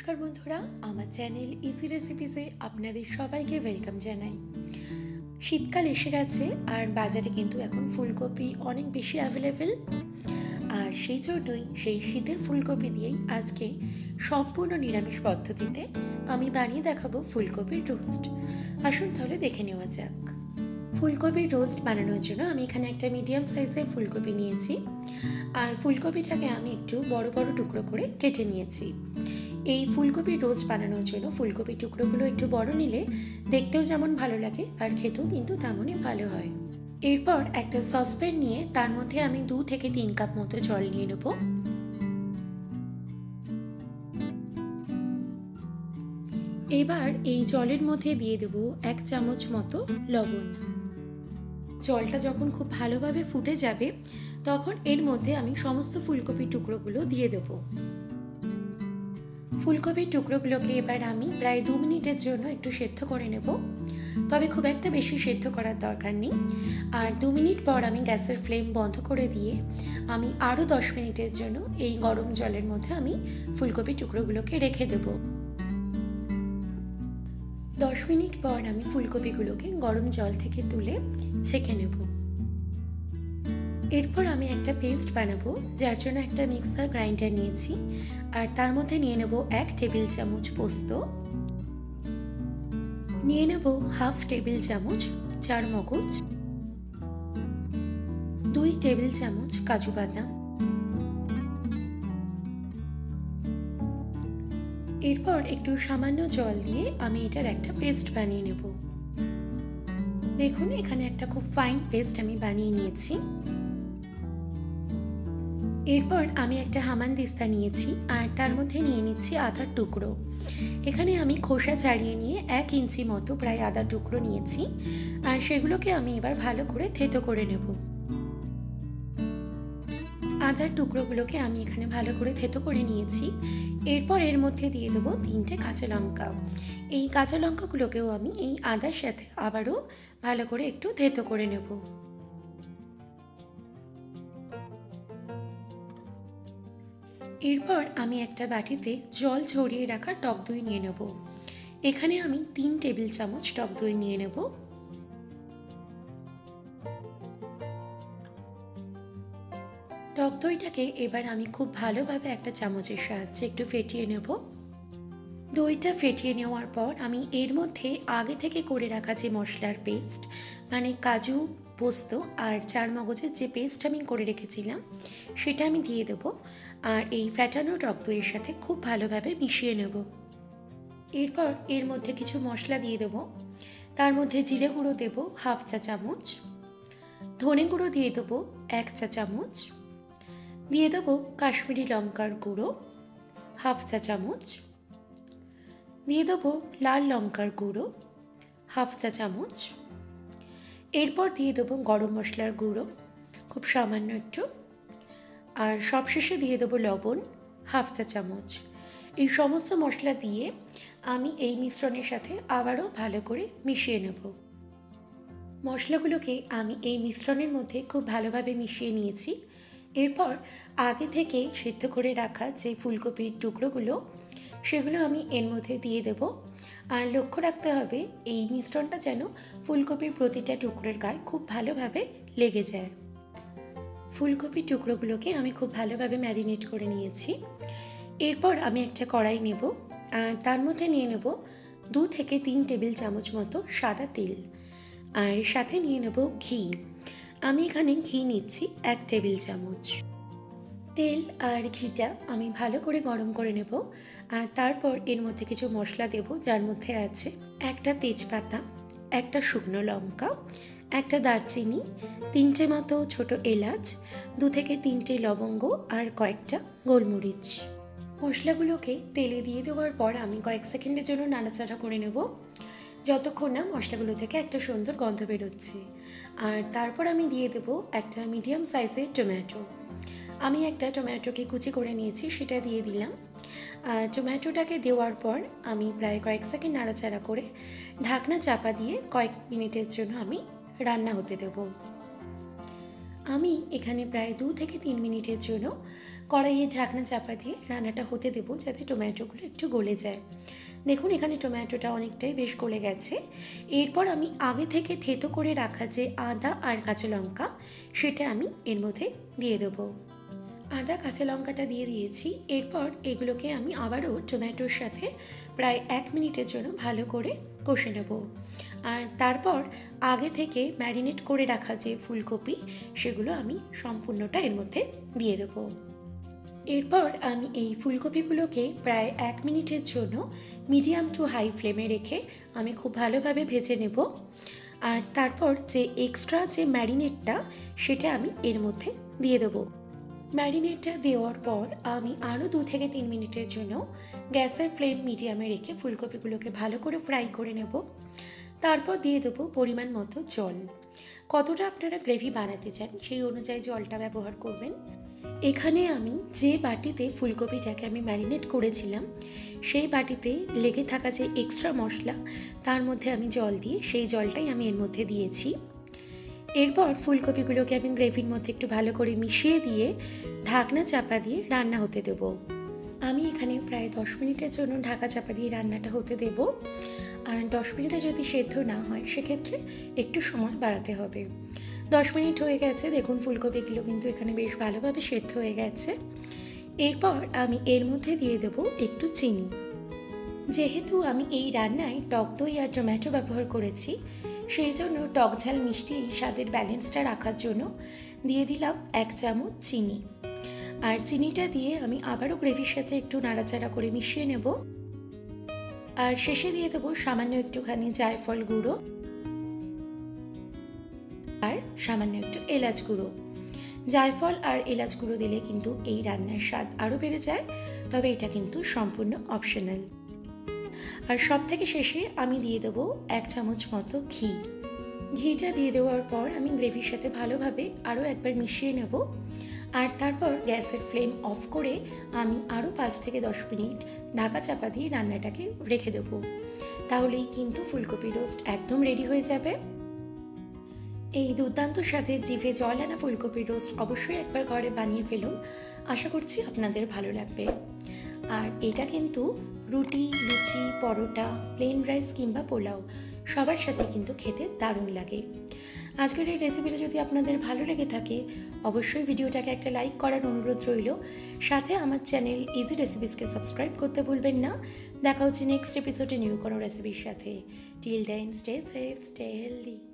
নমস্কার বন্ধুরা, আমার চ্যানেল ইজি রেসিপিসে আপনাদের সবাইকে ওয়েলকাম জানাই। শীতকাল এসে গেছে আর বাজারে কিন্তু এখন ফুলকপি অনেক বেশি অ্যাভেলেবেল। আর সেই জন্যই সেই শীতের ফুলকপি দিয়েই আজকে সম্পূর্ণ নিরামিষ পদ্ধতিতে আমি বানিয়ে দেখাবো ফুলকপির রোস্ট। আসুন তাহলে দেখে নেওয়া যাক। ফুলকপির রোস্ট বানানোর জন্য আমি এখানে একটা মিডিয়াম সাইজের ফুলকপি নিয়েছি। আর ফুলকপিটাকে আমি একটু বড় বড় টুকরো করে কেটে নিয়েছি। এই ফুলকপির রোস্ট বানানোর জন্য ফুলকপির টুকরোগুলো একটু বড় নিলে দেখতেও যেমন ভালো লাগে আর খেতেও কিন্তু তেমনই ভালো হয়। এরপর একটা সসপ্যান নিয়ে তার মধ্যে আমি 2 থেকে 3 কাপ মতো জল নিয়ে নেব। এবার এই জলের মধ্যে দিয়ে দেব 1 চামচ মতো লবণ। জলটা যখন খুব ভালোভাবে ফুটে যাবে তখন এর মধ্যে আমি সমস্ত ফুলকপির টুকরোগুলো দিয়ে দেব। ফুলকপির টুকরোগুলোকে এবার আমি প্রায় 2 মিনিটের জন্য একটু সেদ্ধ করে নেব, তবে খুব একটা বেশি সেদ্ধ করার দরকার নেই। আর 2 মিনিট পর আমি গ্যাসের ফ্লেম বন্ধ করে দিয়ে আমি আরও 10 মিনিটের জন্য এই গরম জলের মধ্যে আমি ফুলকপির টুকরোগুলোকে রেখে দেব। 10 মিনিট পর আমি ফুলকপিগুলোকে গরম জল থেকে তুলে ছেঁকে নেব। এরপর আমি একটা পেস্ট বানাবো, যার জন্য একটা মিক্সার গ্রাইন্ডার নিয়েছি। আর তার মধ্যে নিয়ে নেব 1 টেবিল চামচ পোস্ত, নিয়ে নেব হাফ টেবিল চামচ চারমগজ, 2 টেবিল চামচ কাজু বাদাম। এরপর একটু সামান্য জল দিয়ে আমি এটার একটা পেস্ট বানিয়ে নেব। দেখুন এখানে একটা খুব ফাইন পেস্ট আমি বানিয়ে নিয়েছি। এরপর আমি একটা হামানদিস্তা নিয়েছি আর তার মধ্যে নিয়ে নিচ্ছি আদার টুকরো। এখানে আমি খোসা ছাড়িয়ে নিয়ে 1 ইঞ্চি মতো প্রায় আদার টুকরো নিয়েছি। আর সেগুলোকে আমি এবার ভালো করে থেতো করে নেব। আদার টুকরোগুলোকে আমি এখানে ভালো করে থেতো করে নিয়েছি। এরপর এর মধ্যে দিয়ে দেবো 3টে কাঁচা লঙ্কা। এই কাঁচা লঙ্কাগুলোকেও আমি এই আদার সাথে আবারও ভালো করে একটু থেতো করে নেব। এরপর আমি একটা বাটিতে জল ঝরিয়ে রাখা টক দই নিয়ে নেব। এখানে আমি 3 টেবিল চামচ টক দই নিয়ে নেব। টক দইটাকে এবার আমি খুব ভালোভাবে একটা চামচের সাহায্যে একটু ফেটিয়ে নেব। দইটা ফেটিয়ে নেওয়ার পর আমি এর মধ্যে আগে থেকে করে রাখা যে মশলার পেস্ট, মানে কাজু, পোস্ত আর চারমগজের যে পেস্ট আমি করে রেখেছিলাম সেটা আমি দিয়ে দেব। আর এই ফ্যাটানো টক দইয়ের সাথে খুব ভালোভাবে মিশিয়ে নেব। এরপর এর মধ্যে কিছু মশলা দিয়ে দেব। তার মধ্যে জিরে গুঁড়ো দেব হাফ চা চামচ, ধনে গুঁড়ো দিয়ে দেবো 1 চা চামচ, দিয়ে দেবো কাশ্মীরি লঙ্কার গুঁড়ো হাফ চা চামচ, দিয়ে দেবো লাল লঙ্কার গুঁড়ো হাফ চা চামচ। এরপর দিয়ে দেবো গরম মশলার গুঁড়ো খুব সামান্য একটু। আর সবশেষে দিয়ে দেবো লবণ হাফ চা চামচ। এই সমস্ত মশলা দিয়ে আমি এই মিশ্রণের সাথে আবারও ভালো করে মিশিয়ে নেব। মশলাগুলোকে আমি এই মিশ্রণের মধ্যে খুব ভালোভাবে মিশিয়ে নিয়েছি। এরপর আগে থেকে সিদ্ধ করে রাখা যে ফুলকপির টুকরোগুলো সেগুলো আমি এর মধ্যে দিয়ে দেব। আর লক্ষ্য রাখতে হবে এই মিশ্রণটা যেন ফুলকপির প্রতিটা টুকরোর গায়ে খুব ভালোভাবে লেগে যায়। ফুলকপির টুকরোগুলোকে আমি খুব ভালোভাবে ম্যারিনেট করে নিয়েছি। এরপর আমি একটা কড়াই নেব আর তার মধ্যে নিয়ে নেব 2 থেকে 3 টেবিল চামচ মতো সাদা তেল। আর সাথে নিয়ে নেব ঘি। আমি এখানে ঘি নিচ্ছি 1 টেবিল চামচ। তেল আর ঘিটা আমি ভালো করে গরম করে নেব। আর তারপর এর মধ্যে কিছু মশলা দেব, যার মধ্যে আছে একটা তেজপাতা, একটা শুকনো লঙ্কা, একটা দারচিনি, 3টে মতো ছোট এলাচ, 2 থেকে 3টে লবঙ্গ আর কয়েকটা গোলমরিচ। মশলাগুলোকে তেলে দিয়ে দেওয়ার পর আমি কয়েক সেকেন্ডের জন্য নাড়াচাড়া করে নেব, যতক্ষণ না মশলাগুলো থেকে একটা সুন্দর গন্ধ বেরোচ্ছে। আর তারপর আমি দিয়ে দেব একটা মিডিয়াম সাইজের টমেটো। আমি একটা টমেটোকে কুচি করে নিয়েছি, সেটা দিয়ে দিলাম। আর টমেটোটাকে দেওয়ার পর আমি প্রায় কয়েক সেকেন্ড নাড়াচাড়া করে ঢাকনা চাপা দিয়ে কয়েক মিনিটের জন্য আমি রান্না হতে দেব। আমি এখানে প্রায় 2 থেকে 3 মিনিটের জন্য কড়াইয়ে ঢাকনা চাপা দিয়ে রান্নাটা হতে দেবো যাতে টমেটোগুলো একটু গলে যায়। দেখুন এখানে টমেটোটা অনেকটাই বেশ গলে গেছে। এরপর আমি আগে থেকে থেতো করে রাখা যে আদা আর কাঁচা লঙ্কা সেটা আমি এর মধ্যে দিয়ে দেবো। আদা কাঁচা লঙ্কাটা দিয়ে দিয়েছি। এরপর এগুলোকে আমি আবারও টমেটোর সাথে প্রায় 1 মিনিটের জন্য ভালো করে কষে নেব। আর তারপর আগে থেকে ম্যারিনেট করে রাখা যে ফুলকপি সেগুলো আমি সম্পূর্ণটা এর মধ্যে দিয়ে দেবো। এরপর আমি এই ফুলকপিগুলোকে প্রায় 1 মিনিটের জন্য মিডিয়াম টু হাই ফ্লেমে রেখে আমি খুব ভালোভাবে ভেজে নেব। আর তারপর যে এক্সট্রা যে ম্যারিনেটটা সেটা আমি এর মধ্যে দিয়ে দেবো। ম্যারিনেটটা দেওয়ার পর আমি আরও 2 থেকে 3 মিনিটের জন্য গ্যাসের ফ্লেম মিডিয়ামে রেখে ফুলকপিগুলোকে ভালো করে ফ্রাই করে নেব। তারপর দিয়ে দেবো পরিমাণ মতো জল। কতটা আপনারা গ্রেভি বানাতে চান সেই অনুযায়ী জলটা ব্যবহার করবেন। এখানে আমি যে বাটিতে ফুলকপিটাকে আমি ম্যারিনেট করেছিলাম সেই বাটিতে লেগে থাকা যে এক্সট্রা মশলা তার মধ্যে আমি জল দিয়ে সেই জলটাই আমি এর মধ্যে দিয়েছি। এরপর ফুলকপিগুলোকে আমি গ্রেভির মধ্যে একটু ভালো করে মিশিয়ে দিয়ে ঢাকনা চাপা দিয়ে রান্না হতে দেব। আমি এখানে প্রায় 10 মিনিটের জন্য ঢাকা চাপা দিয়ে রান্নাটা হতে দেব। আর 10 মিনিটে যদি সেদ্ধ না হয় সেক্ষেত্রে একটু সময় বাড়াতে হবে। 10 মিনিট হয়ে গেছে, দেখুন ফুলকপিগুলো কিন্তু এখানে বেশ ভালোভাবে সেদ্ধ হয়ে গেছে। এরপর আমি এর মধ্যে দিয়ে দেব একটু চিনি। যেহেতু আমি এই রান্নায় টক দই আর টমেটো ব্যবহার করেছি সেই জন্য টক ঝাল মিষ্টি এই স্বাদের ব্যালেন্সটা রাখার জন্য দিয়ে দিলাম 1 চামচ চিনি। আর চিনিটা দিয়ে আমি আবারও গ্রেভির সাথে একটু নাড়াচাড়া করে মিশিয়ে নেব। আর শেষে দিয়ে দেবো সামান্য একটুখানি জায়ফল গুঁড়ো আর সামান্য একটু এলাচ গুঁড়ো। জায়ফল আর এলাচ গুঁড়ো দিলে কিন্তু এই রান্নার স্বাদ আরও বেড়ে যায়, তবে এটা কিন্তু সম্পূর্ণ অপশনাল। আর সব থেকে শেষে আমি দিয়ে দেবো 1 চামচ মতো ঘি। ঘিটা দিয়ে দেওয়ার পর আমি গ্রেভির সাথে ভালোভাবে আরও একবার মিশিয়ে নেব। আর তারপর গ্যাসের ফ্লেম অফ করে আমি আরও 5 থেকে 10 মিনিট ঢাকা চাপা দিয়ে রান্নাটাকে রেখে দেবো। তাহলেই কিন্তু ফুলকপি রোস্ট একদম রেডি হয়ে যাবে। এই দুর্দান্ত স্বাদের জিভে জল আনা ফুলকপি রোস্ট অবশ্যই একবার ঘরে বানিয়ে ফেলুন, আশা করছি আপনাদের ভালো লাগবে। আর এটা কিন্তু রুটি, লুচি, পরোটা, প্লেন রাইস কিংবা পোলাও সবার সাথে কিন্তু খেতে দারুণ লাগে। আজকের এই রেসিপিটা যদি আপনাদের ভালো লেগে থাকে অবশ্যই ভিডিওটাকে একটা লাইক করার অনুরোধ রইল। সাথে আমার চ্যানেল ইজি রেসিপিসকে সাবস্ক্রাইব করতে ভুলবেন না। দেখা হচ্ছে নেক্সট এপিসোডে নিউ কোনো রেসিপির সাথে। Till then stay safe, stay healthy.